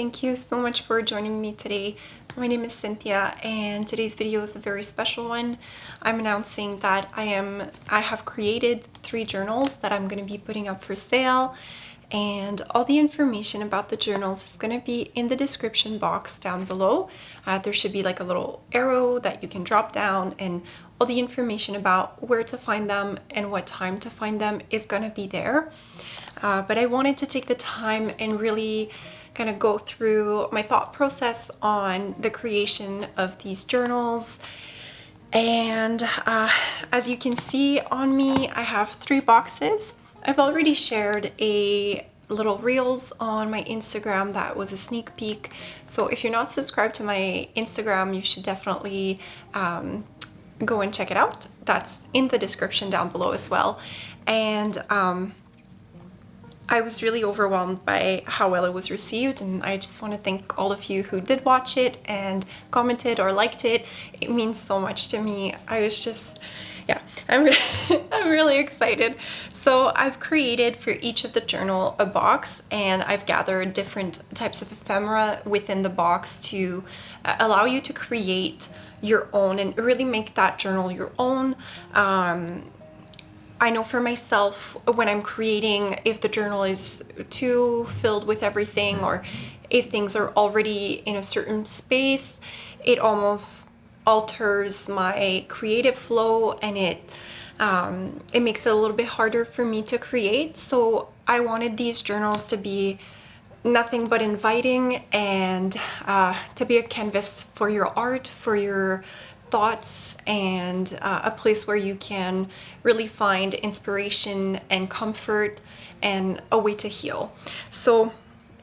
thank you so much for joining me today. My name is Cynthia and today's video is a very special one. I'm announcing that I have created 3 journals that I'm going to be putting up for sale, and all the information about the journals is going to be in the description box down below. There should be like a little arrow that you can drop down, and all the information about where to find them and what time to find them is going to be there. But I wanted to take the time and really kind of go through my thought process on the creation of these journals. And as you can see on me, I have 3 boxes. I've already shared a little reels on my Instagram that was a sneak peek. So if you're not subscribed to my Instagram, you should definitely go and check it out. That's in the description down below as well. And I was really overwhelmed by how well it was received, and I just want to thank all of you who did watch it and commented or liked it. It means so much to me. I was just, yeah, I'm really excited. So I've created for each of the journal a box, and I've gathered different types of ephemera within the box to allow you to create your own and really make that journal your own. I know for myself, when I'm creating, if the journal is too filled with everything, or if things are already in a certain space, it almost alters my creative flow, and it makes it a little bit harder for me to create. So I wanted these journals to be nothing but inviting, and to be a canvas for your art, for your thoughts, and a place where you can really find inspiration and comfort and a way to heal. So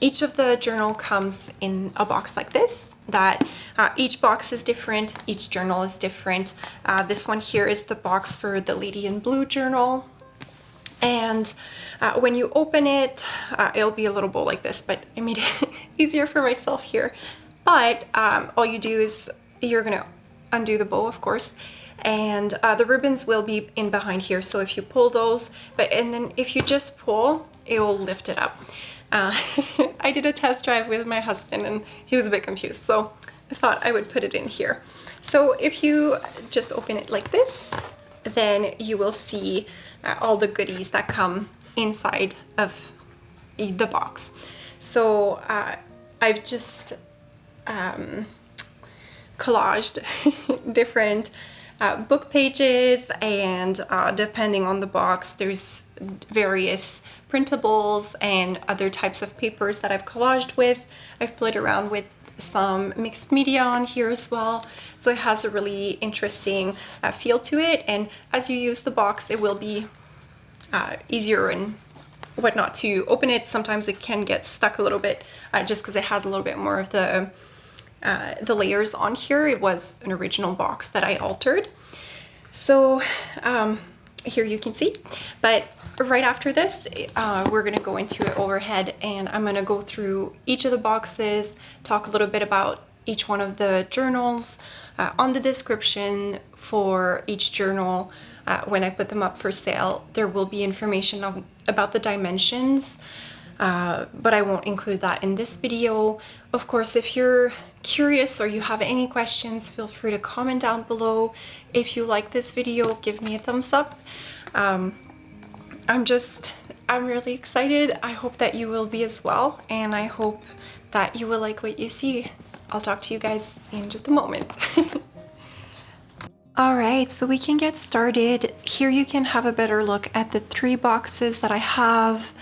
each of the journal comes in a box like this, that each box is different, each journal is different. This one here is the box for the Lady in Blue journal. And when you open it, it'll be a little bowl like this, but I made it easier for myself here. But all you do is you're gonna undo the bow, of course, and the ribbons will be in behind here. So if you pull those, and then if you just pull, it will lift it up. I did a test drive with my husband and he was a bit confused, so I thought I would put it in here. So if you just open it like this, then you will see all the goodies that come inside of the box. So I've just collaged different book pages, and depending on the box, there's various printables and other types of papers that I've collaged with. I've played around with some mixed media on here as well, so it has a really interesting feel to it. And as you use the box, it will be easier and whatnot to open it. Sometimes it can get stuck a little bit just because it has a little bit more of the layers on here. It was an original box that I altered. So here you can see, but right after this, we're gonna go into it overhead, and I'm gonna go through each of the boxes, talk a little bit about each one of the journals. On the description for each journal, when I put them up for sale, there will be information about the dimensions, but I won't include that in this video. Of course, if you're curious or you have any questions, feel free to comment down below. If you like this video, give me a thumbs up. I'm really excited. I hope that you will be as well, and I hope that you will like what you see. I'll talk to you guys in just a moment. All right, so we can get started. Here you can have a better look at the 3 boxes that I have.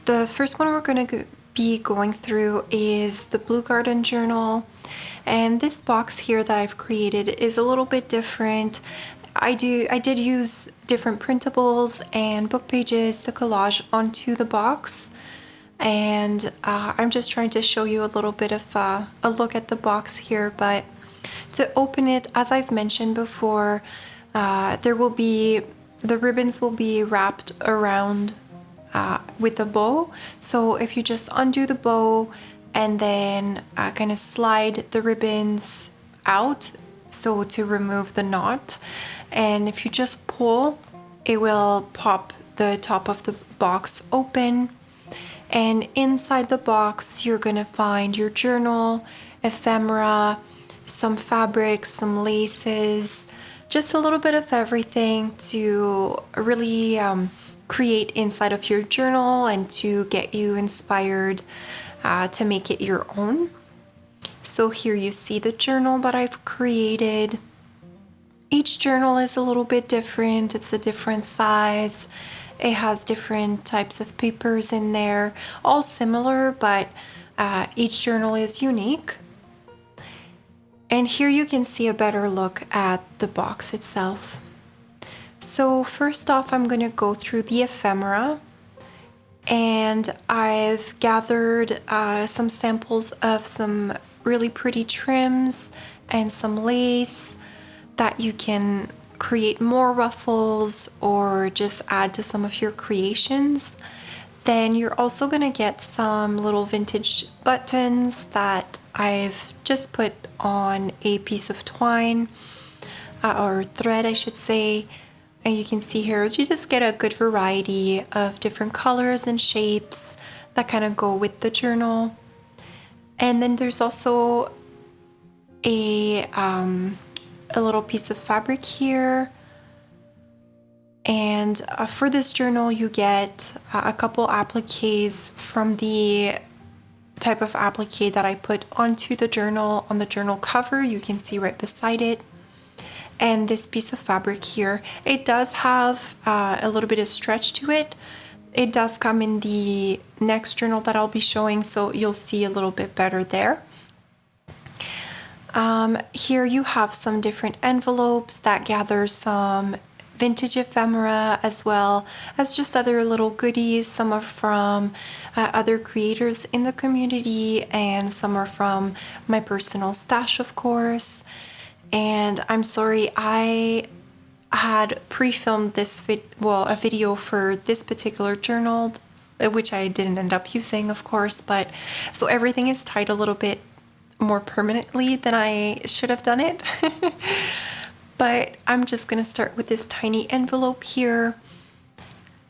The first one we're going to be going through is the Blue Garden journal, and this box here that I've created is a little bit different. I did use different printables and book pages to collage onto the box, and I'm just trying to show you a little bit of a look at the box here. But to open it, as I've mentioned before, the ribbons will be wrapped around with a bow. So if you just undo the bow and then kind of slide the ribbons out, so to remove the knot, and if you just pull, it will pop the top of the box open, And inside the box, you're gonna find your journal, ephemera, some fabrics, some laces, just a little bit of everything to really create inside of your journal and to get you inspired to make it your own. So here you see the journal that I've created. Each journal is a little bit different. It's a different size. It has different types of papers in there, all similar, but each journal is unique. And here you can see a better look at the box itself. So first off, I'm going to go through the ephemera, and I've gathered some samples of some really pretty trims and some lace that you can create more ruffles or just add to some of your creations. Then you're also going to get some little vintage buttons that I've just put on a piece of twine or thread, I should say. And you can see here, you just get a good variety of different colors and shapes that kind of go with the journal. And then there's also a little piece of fabric here. And for this journal, you get a couple appliques from the type of applique that I put onto the journal on the journal cover. You can see right beside it. And this piece of fabric here, it does have a little bit of stretch to it. It does come in the next journal that I'll be showing, so you'll see a little bit better there. Here you have some different envelopes that gather some vintage ephemera as well as just other little goodies. Some are from other creators in the community, and some are from my personal stash, of course. And I'm sorry, I had pre-filmed this a video for this particular journal, which I didn't end up using, of course, but so everything is tied a little bit more permanently than I should have done it. But I'm just gonna start with this tiny envelope here.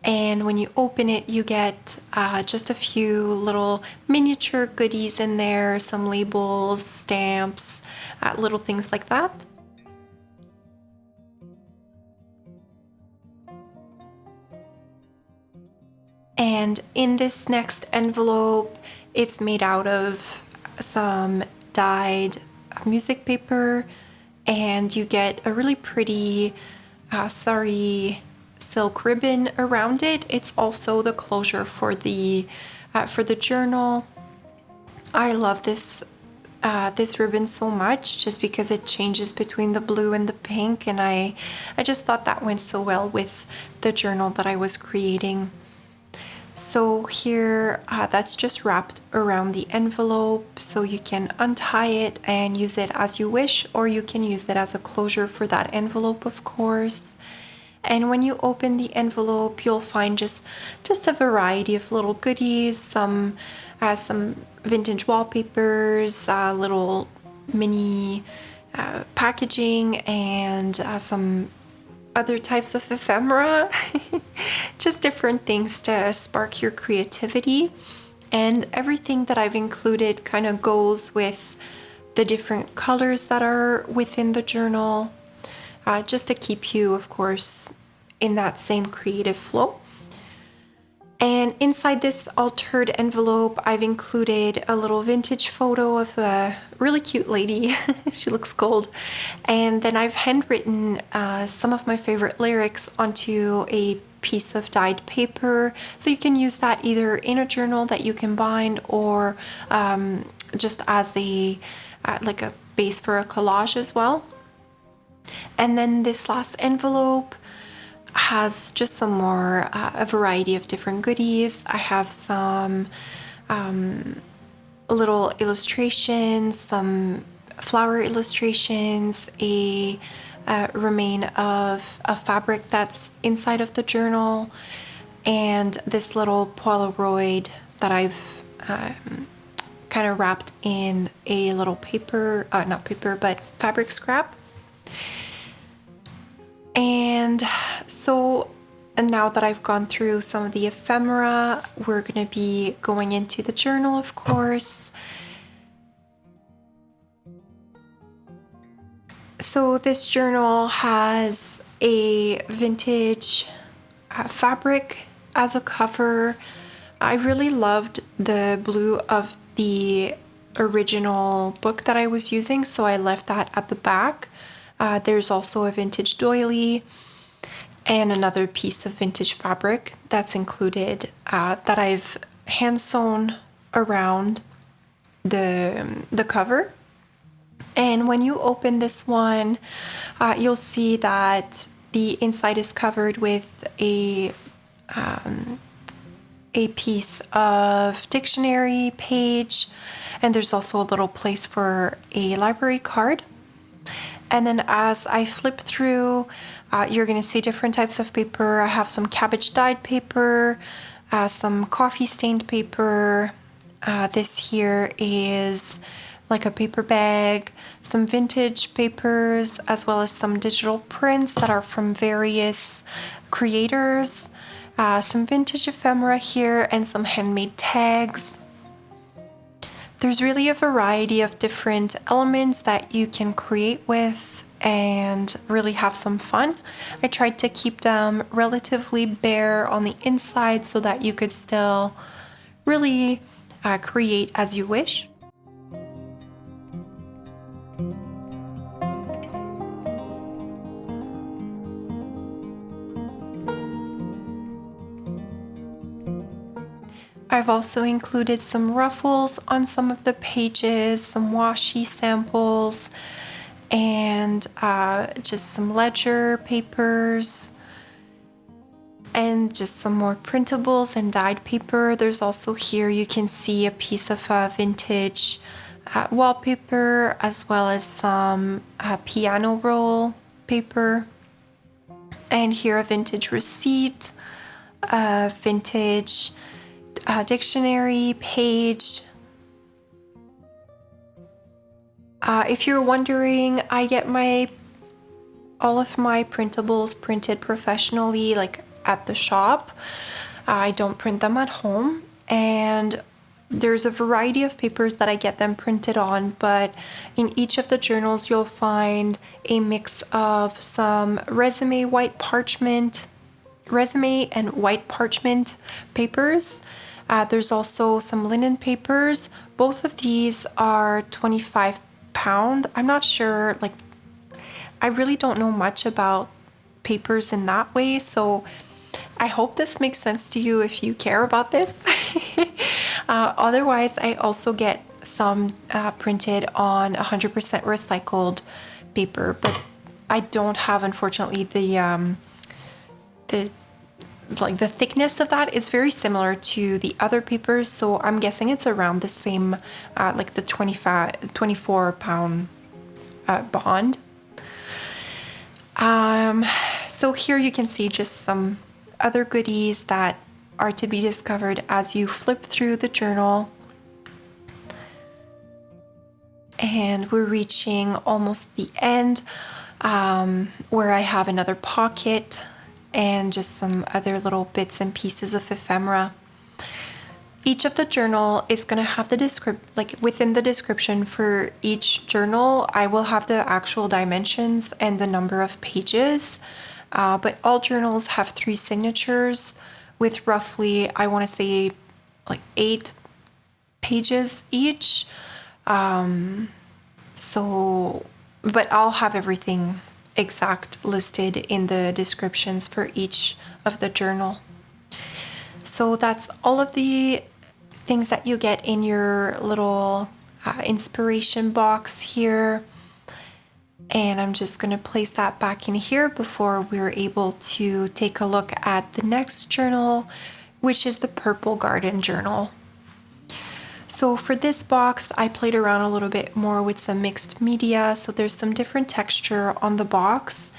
And when you open it, you get just a few little miniature goodies in there, some labels, stamps, little things like that. And in this next envelope, it's made out of some dyed music paper, and you get a really pretty sari silk ribbon around it. It's also the closure for the journal. I love this ribbon so much just because it changes between the blue and the pink, and I just thought that went so well with the journal that I was creating. So here, that's just wrapped around the envelope, so you can untie it and use it as you wish, or you can use it as a closure for that envelope, of course. And when you open the envelope, you'll find just a variety of little goodies, some vintage wallpapers, little mini packaging, and some other types of ephemera. Just different things to spark your creativity. And everything that I've included kind of goes with the different colors that are within the journal, just to keep you, of course, in that same creative flow. And inside this altered envelope, I've included a little vintage photo of a really cute lady. She looks gold. And then I've handwritten some of my favorite lyrics onto a piece of dyed paper. So you can use that either in a journal that you can bind, or just as like a base for a collage as well. And then this last envelope has just some more, a variety of different goodies. I have some little illustrations, some flower illustrations, a remain of a fabric that's inside of the journal, and this little Polaroid that I've kind of wrapped in a little paper, not paper, but fabric scrap. And so And now that I've gone through some of the ephemera, we're going to be going into the journal, of course. So this journal has a vintage fabric as a cover. I really loved the blue of the original book that I was using, so I left that at the back. There's also a vintage doily and another piece of vintage fabric that's included that I've hand sewn around the cover. And when you open this one, you'll see that the inside is covered with a piece of dictionary page, and there's also a little place for a library card. And then as I flip through, you're going to see different types of paper. I have some cabbage dyed paper, some coffee stained paper. This here is like a paper bag, some vintage papers, as well as some digital prints that are from various creators, some vintage ephemera here, and some handmade tags. There's really a variety of different elements that you can create with and really have some fun. I tried to keep them relatively bare on the inside so that you could still really create as you wish. I've also included some ruffles on some of the pages, some washi samples, and just some ledger papers, and just some more printables and dyed paper. There's also here, you can see a piece of vintage wallpaper, as well as some piano roll paper, and here a vintage receipt, a vintage dictionary page. If you're wondering, I get all of my printables printed professionally, like at the shop. I don't print them at home, and there's a variety of papers that I get them printed on, but in each of the journals you'll find a mix of some resume and white parchment papers. There's also some linen papers. Both of these are 25 pound. I'm not sure, like, I really don't know much about papers in that way, so I hope this makes sense to you if you care about this. Otherwise, I also get some printed on 100% recycled paper, but I don't have, unfortunately, the thickness of that is very similar to the other papers, so I'm guessing it's around the same, like the 24 pound bond. So here you can see just some other goodies that are to be discovered as you flip through the journal. And we're reaching almost the end, where I have another pocket and just some other little bits and pieces of ephemera. Each of the journal is going to have the within the description for each journal, I will have the actual dimensions and the number of pages. But all journals have 3 signatures with roughly, I want to say, like 8 pages each. But I'll have everything exact listed in the descriptions for each of the journal. So that's all of the things that you get in your little inspiration box here. And I'm just going to place that back in here before we're able to take a look at the next journal, which is the Purple Garden Journal. So for this box, I played around a little bit more with some mixed media. So there's some different texture on the box.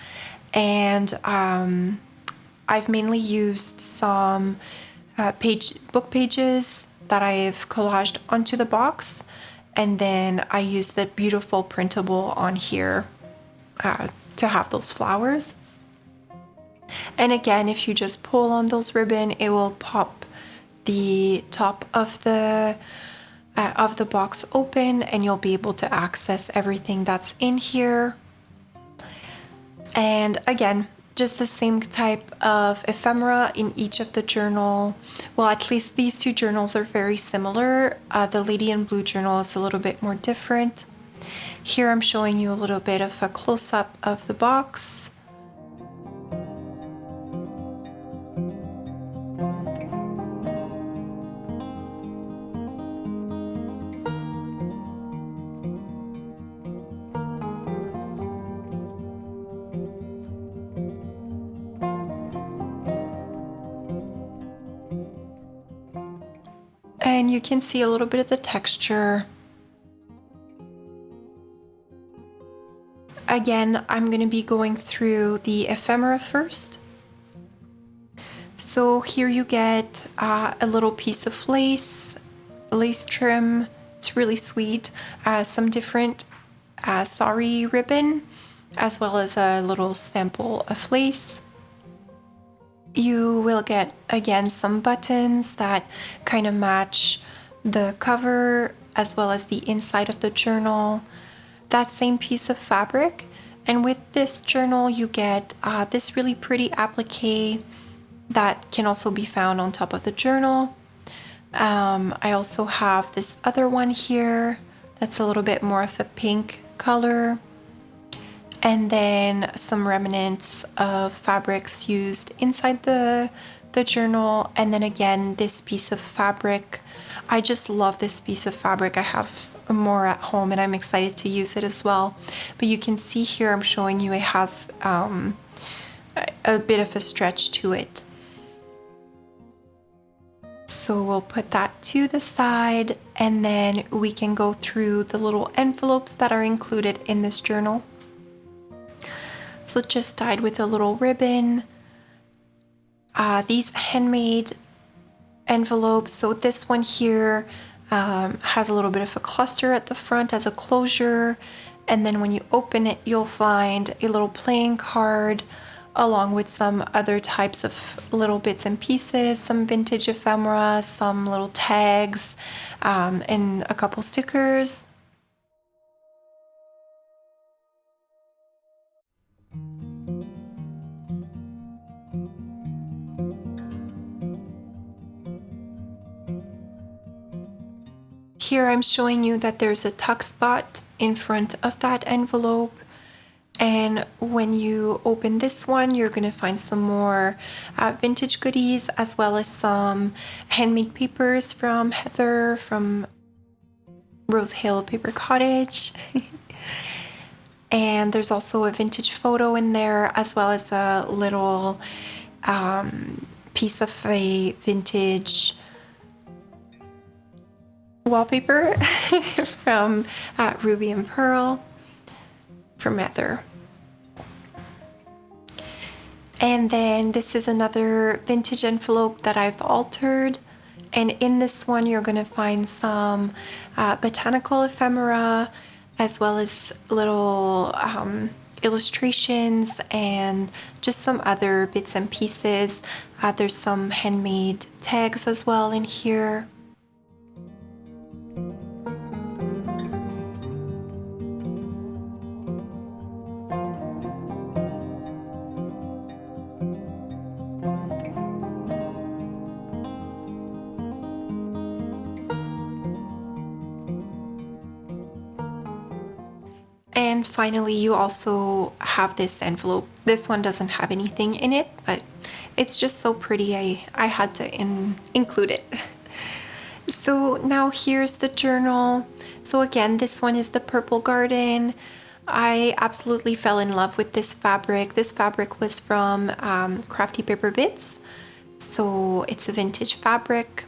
And I've mainly used some book pages that I've collaged onto the box. And then I used the beautiful printable on here to have those flowers. And again, if you just pull on those ribbon, it will pop the top of the box open, and you'll be able to access everything that's in here. And again, just the same type of ephemera in each of the journal. Well, at least these two journals are very similar. The Lady in Blue journal is a little bit more different. Here I'm showing you a little bit of a close-up of the box. And you can see a little bit of the texture. Again, I'm going to be going through the ephemera first. So here you get a little piece of lace trim. It's really sweet. Some different sari ribbon, as well as a little sample of lace. You will get, again, some buttons that kind of match the cover as well as the inside of the journal. That same piece of fabric. And with this journal, you get this really pretty applique that can also be found on top of the journal. I also have this other one here that's a little bit more of a pink color. And then some remnants of fabrics used inside the journal. And then again, this piece of fabric. I just love this piece of fabric. I have more at home and I'm excited to use it as well. But you can see here, I'm showing you it has a bit of a stretch to it. So we'll put that to the side, and then we can go through the little envelopes that are included in this journal. So just tied with a little ribbon. These handmade envelopes. So this one here has a little bit of a cluster at the front as a closure. And then when you open it, you'll find a little playing card along with some other types of little bits and pieces, some vintage ephemera, some little tags, and a couple stickers. Here I'm showing you that there's a tuck spot in front of that envelope, and when you open this one, you're going to find some more vintage goodies, as well as some handmade papers from Heather from RoseHillPaper Cottage. And there's also a vintage photo in there, as well as a little piece of a vintage wallpaper from Ruby and Pearl from Heather. And then this is another vintage envelope that I've altered, and in this one you're going to find some botanical ephemera, as well as little illustrations and just some other bits and pieces. There's some handmade tags as well in here. And finally, you also have this envelope. This one doesn't have anything in it, but it's just so pretty. I had to include it. So now here's the journal. So again, this one is the Purple Garden. I absolutely fell in love with this fabric. This fabric was from Crafty Paper Bits. So it's a vintage fabric.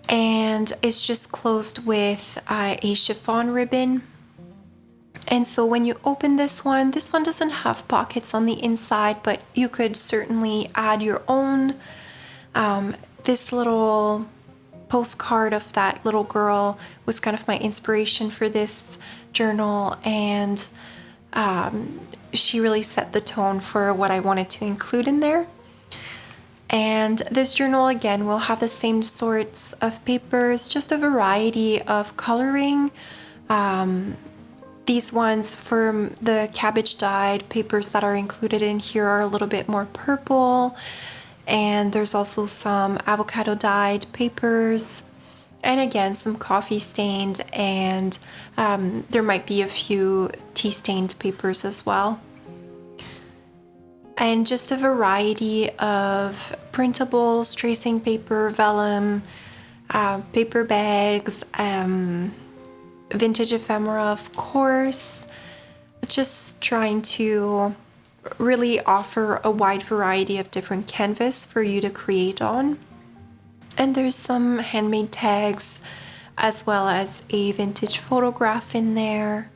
And it's just closed with a chiffon ribbon. And so when you open this one doesn't have pockets on the inside, but you could certainly add your own. This little postcard of that little girl was kind of my inspiration for this journal, and she really set the tone for what I wanted to include in there. And this journal, again, will have the same sorts of papers, just a variety of coloring. These ones from the cabbage dyed papers that are included in here are a little bit more purple. And there's also some avocado dyed papers. And again, some coffee stained, and there might be a few tea stained papers as well. And just a variety of printables, tracing paper, vellum, paper bags, vintage ephemera, of course. Just trying to really offer a wide variety of different canvas for you to create on. And there's some handmade tags as well as a vintage photograph in there.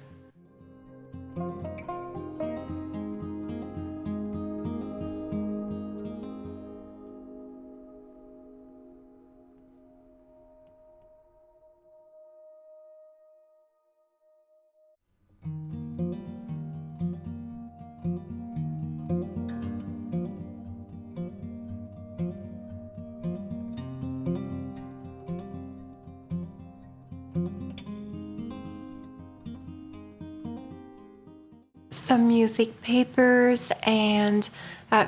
Some music papers and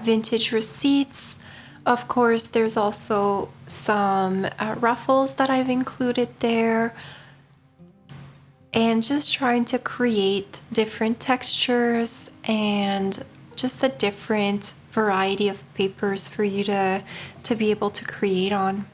vintage receipts. Of course, there's also some ruffles that I've included there. And just trying to create different textures and just a different variety of papers for you to be able to create on.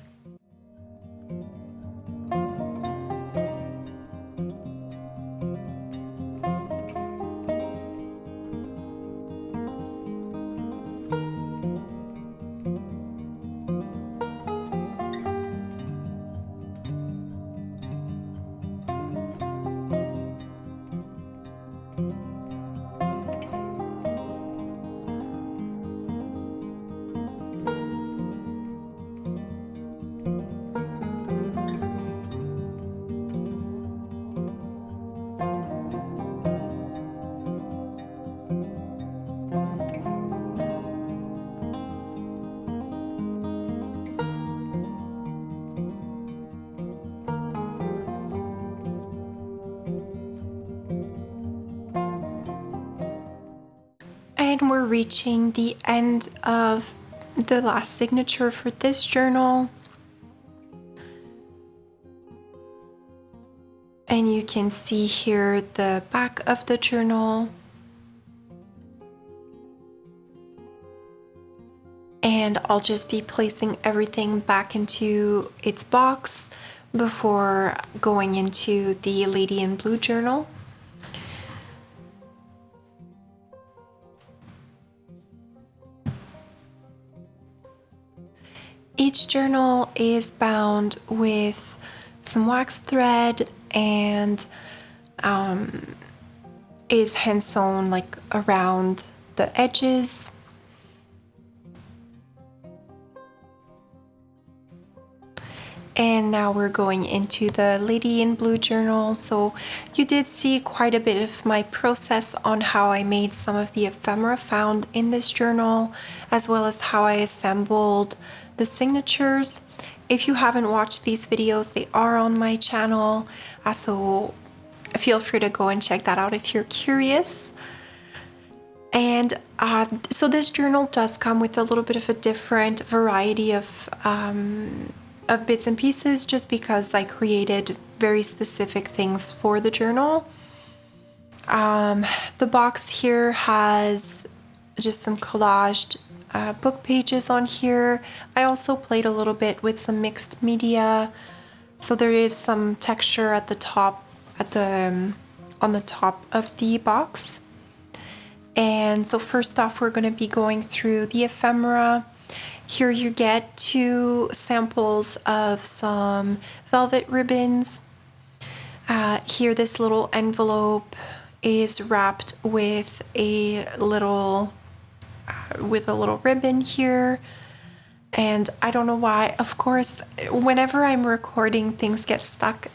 And we're reaching the end of the last signature for this journal. And you can see here the back of the journal. And I'll just be placing everything back into its box before going into the Lady in Blue journal. Each journal is bound with some wax thread and is hand sewn like around the edges. And now we're going into the Lady in Blue journal. So you did see quite a bit of my process on how I made some of the ephemera found in this journal, as well as how I assembled the signatures. If you haven't watched these videos, they are on my channel, so feel free to go and check that out if you're curious. And so this journal does come with a little bit of a different variety of bits and pieces, just because I created very specific things for the journal. The box here has just some collaged book pages on here. I also played a little bit with some mixed media, so there is some texture at the top, on the top of the box. And so first off, we're going to be going through the ephemera. Here you get 2 samples of some velvet ribbons. Here, this little envelope is wrapped with a little ribbon here. And I don't know why. Of course, whenever I'm recording, things get stuck.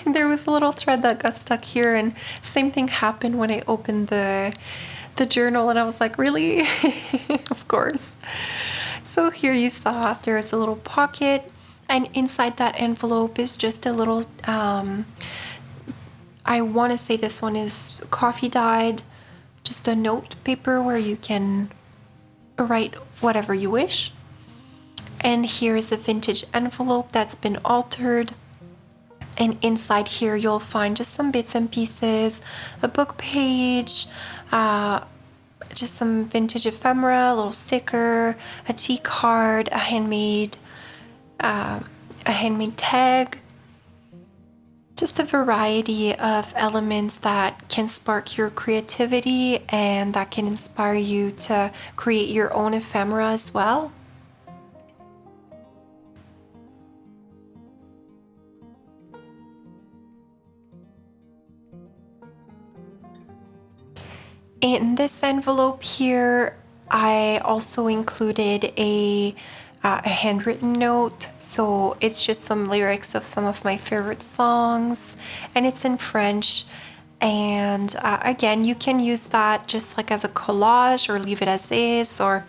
There was a little thread that got stuck here, and same thing happened when I opened the journal, and I was like, really? Of course. So here you saw there's a little pocket, and inside that envelope is just a little, I want to say this one is coffee dyed, just a note paper where you can write whatever you wish. And here's a vintage envelope that's been altered. And inside here, you'll find just some bits and pieces, a book page, just some vintage ephemera, a little sticker, a tea card, a handmade tag. Just a variety of elements that can spark your creativity and that can inspire you to create your own ephemera as well. In this envelope here, I also included a handwritten note. So it's just some lyrics of some of my favorite songs, and it's in French. And again, you can use that just like as a collage or leave it as is, or,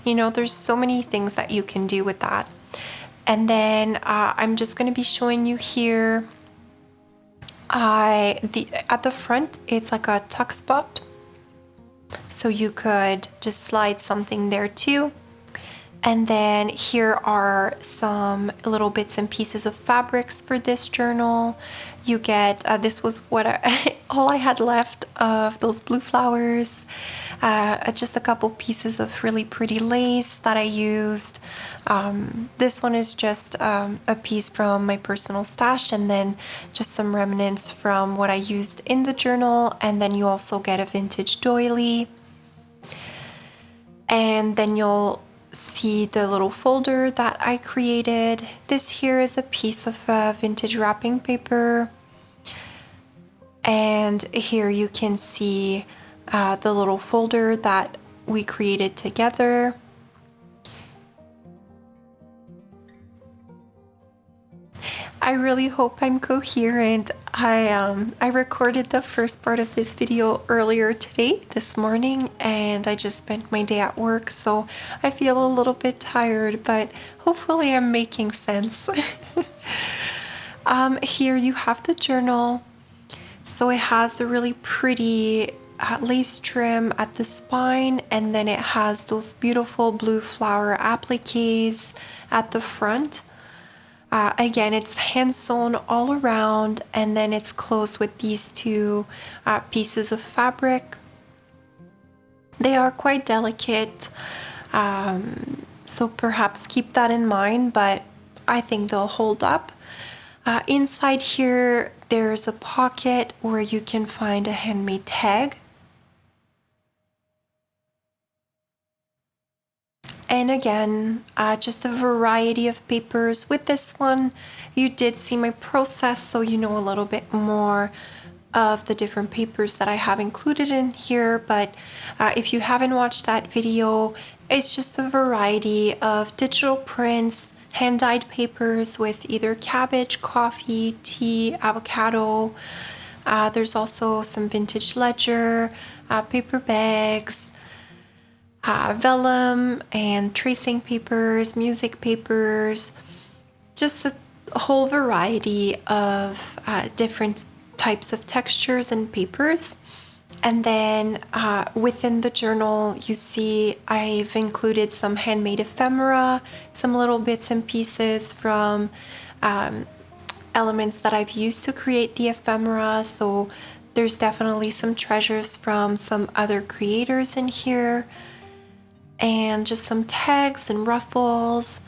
you know, there's so many things that you can do with that. And then I'm just going to be showing you here. At the front, it's like a tuck spot. So you could just slide something there too. And then here are some little bits and pieces of fabrics for this journal. You get, this was what all I had left of those blue flowers. Just a couple pieces of really pretty lace that I used. This one is just a piece from my personal stash, and then just some remnants from what I used in the journal. And then you also get a vintage doily. And then you'll see the little folder that I created. This here is a piece of vintage wrapping paper. And here you can see the little folder that we created together. I really hope I'm coherent. I recorded the first part of this video earlier today, this morning, and I just spent my day at work, so I feel a little bit tired, but hopefully I'm making sense. Here you have the journal. So it has the really pretty lace trim at the spine, and then it has those beautiful blue flower appliques at the front. Again, it's hand sewn all around, and then it's closed with these two pieces of fabric. They are quite delicate, so perhaps keep that in mind, but I think they'll hold up. Inside here, there's a pocket where you can find a handmade tag. And again, just a variety of papers. With this one, you did see my process, so you know a little bit more of the different papers that I have included in here. But if you haven't watched that video, it's just a variety of digital prints, hand-dyed papers with either cabbage, coffee, tea, avocado. There's also some vintage ledger, paper bags, vellum and tracing papers, music papers, just a whole variety of different types of textures and papers. And then within the journal, you see I've included some handmade ephemera, some little bits and pieces from elements that I've used to create the ephemera. So there's definitely some treasures from some other creators in here. And just some tags and ruffles,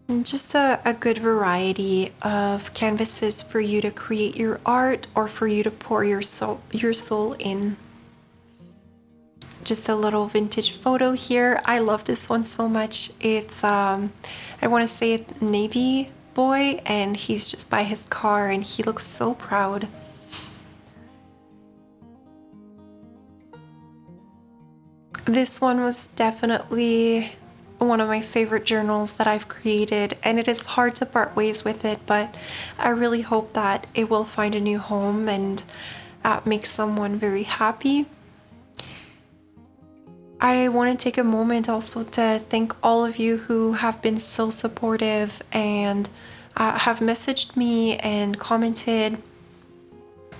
and just a good variety of canvases for you to create your art or for you to pour your soul in. Just a little vintage photo here. I love this one so much. It's I want to say a Navy boy, and he's just by his car and he looks so proud. This one was definitely one of my favorite journals that I've created, and it is hard to part ways with it, but I really hope that it will find a new home and make someone very happy. I want to take a moment also to thank all of you who have been so supportive and have messaged me and commented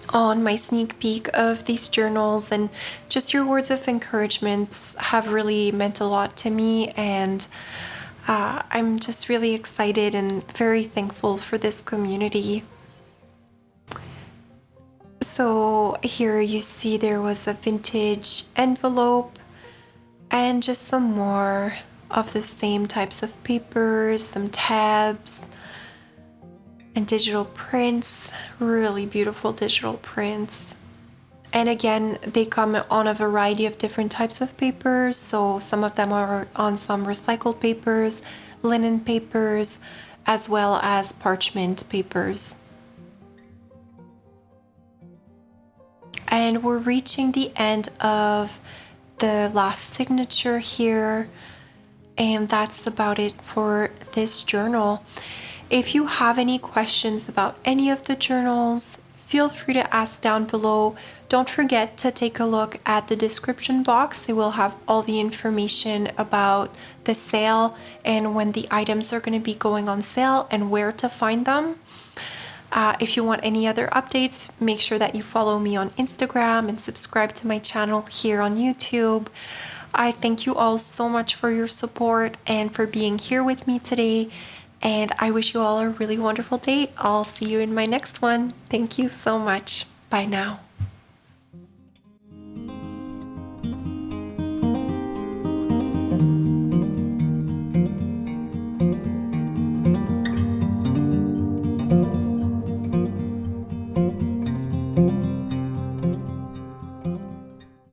on my sneak peek of these journals, and just your words of encouragement have really meant a lot to me, and I'm just really excited and very thankful for this community. So here you see there was a vintage envelope and just some more of the same types of papers, some tabs, and digital prints, really beautiful digital prints. And again, they come on a variety of different types of papers. So some of them are on some recycled papers, linen papers, as well as parchment papers. And we're reaching the end of the last signature here, and that's about it for this journal. If you have any questions about any of the journals, feel free to ask down below. Don't forget to take a look at the description box. It will have all the information about the sale and when the items are going to be going on sale and where to find them. If you want any other updates, make sure that you follow me on Instagram and subscribe to my channel here on YouTube. I thank you all so much for your support and for being here with me today. And I wish you all a really wonderful day. I'll see you in my next one. Thank you so much. Bye now.